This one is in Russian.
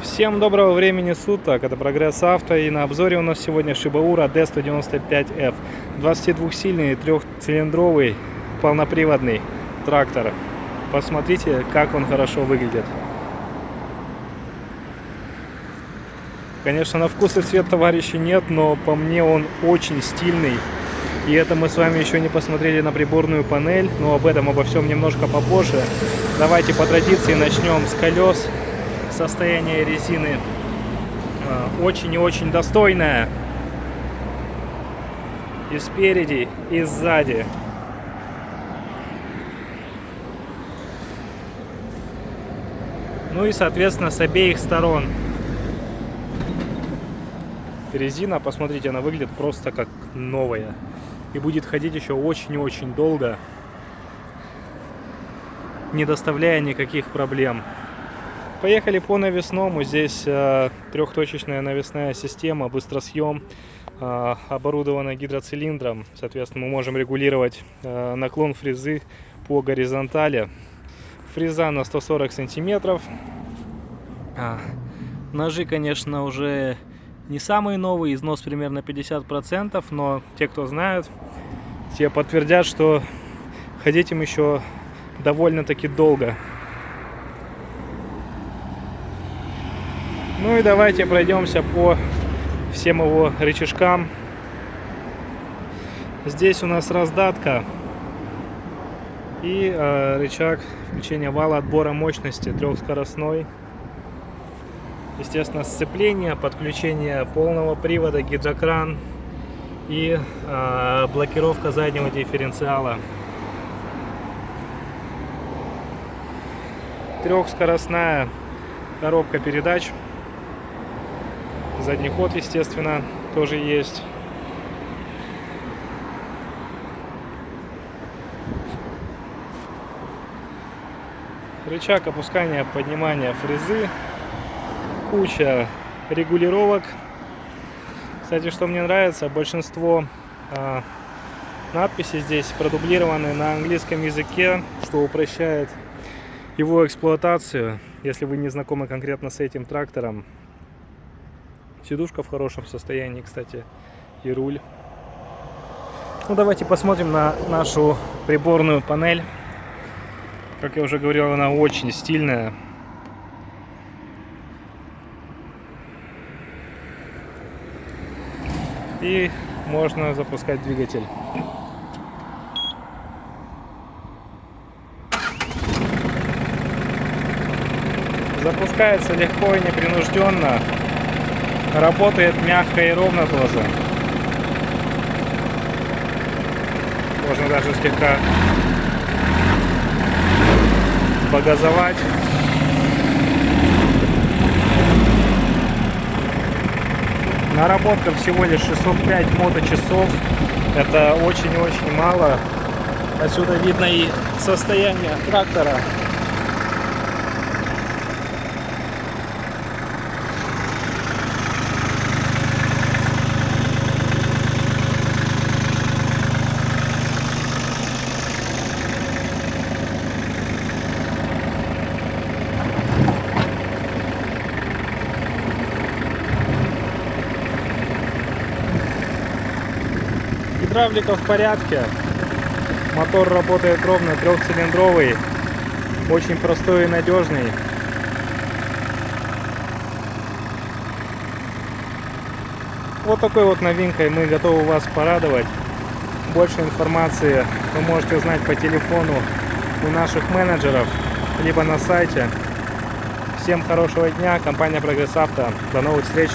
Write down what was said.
Всем доброго времени суток, это Прогресс Авто, и на обзоре у нас сегодня Шибаура D195F, 22-сильный трехцилиндровый полноприводный трактор. Посмотрите, как он хорошо выглядит. Конечно, на вкус и цвет товарища нет, но по мне он очень стильный. И это мы с вами еще не посмотрели на приборную панель, но обо всем немножко попозже. Давайте по традиции начнем с колес. Состояние резины очень и очень достойное. И спереди, и сзади. Ну и, соответственно, с обеих сторон. Резина, посмотрите, она выглядит просто как новая. И будет ходить еще очень и очень долго, не доставляя никаких проблем. Поехали по навесному. Здесь трехточечная навесная система, быстросъем, оборудована гидроцилиндром. Соответственно, мы можем регулировать наклон фрезы по горизонтали. Фреза на 140 сантиметров. Ножи, конечно, уже не самые новые, износ примерно 50%, но те, кто знают, те подтвердят, что ходить им еще довольно-таки долго. Ну и давайте пройдемся по всем его рычажкам. Здесь у нас раздатка и рычаг включения вала отбора мощности трехскоростной. Естественно, сцепление, подключение полного привода, гидрокран и блокировка заднего дифференциала. Трехскоростная коробка передач. Задний ход, естественно, тоже есть. Рычаг опускания, поднимания фрезы. Куча регулировок. Кстати, что мне нравится, большинство надписей здесь продублированы на английском языке, что упрощает его эксплуатацию, если вы не знакомы конкретно с этим трактором. Сидушка в хорошем состоянии, кстати, и руль. Ну, давайте посмотрим на нашу приборную панель. Как я уже говорил, она очень стильная. И можно запускать двигатель. Запускается легко и непринужденно. Работает мягко и ровно тоже. Можно даже слегка погазовать. Наработка всего лишь 605 моточасов. Это очень и очень мало. Отсюда видно и состояние трактора. Гидравлика в порядке, мотор работает ровно, трехцилиндровый, очень простой и надежный. Вот такой вот новинкой мы готовы вас порадовать. Больше информации вы можете узнать по телефону у наших менеджеров, либо на сайте. Всем хорошего дня, компания Прогресс Авто, до новых встреч!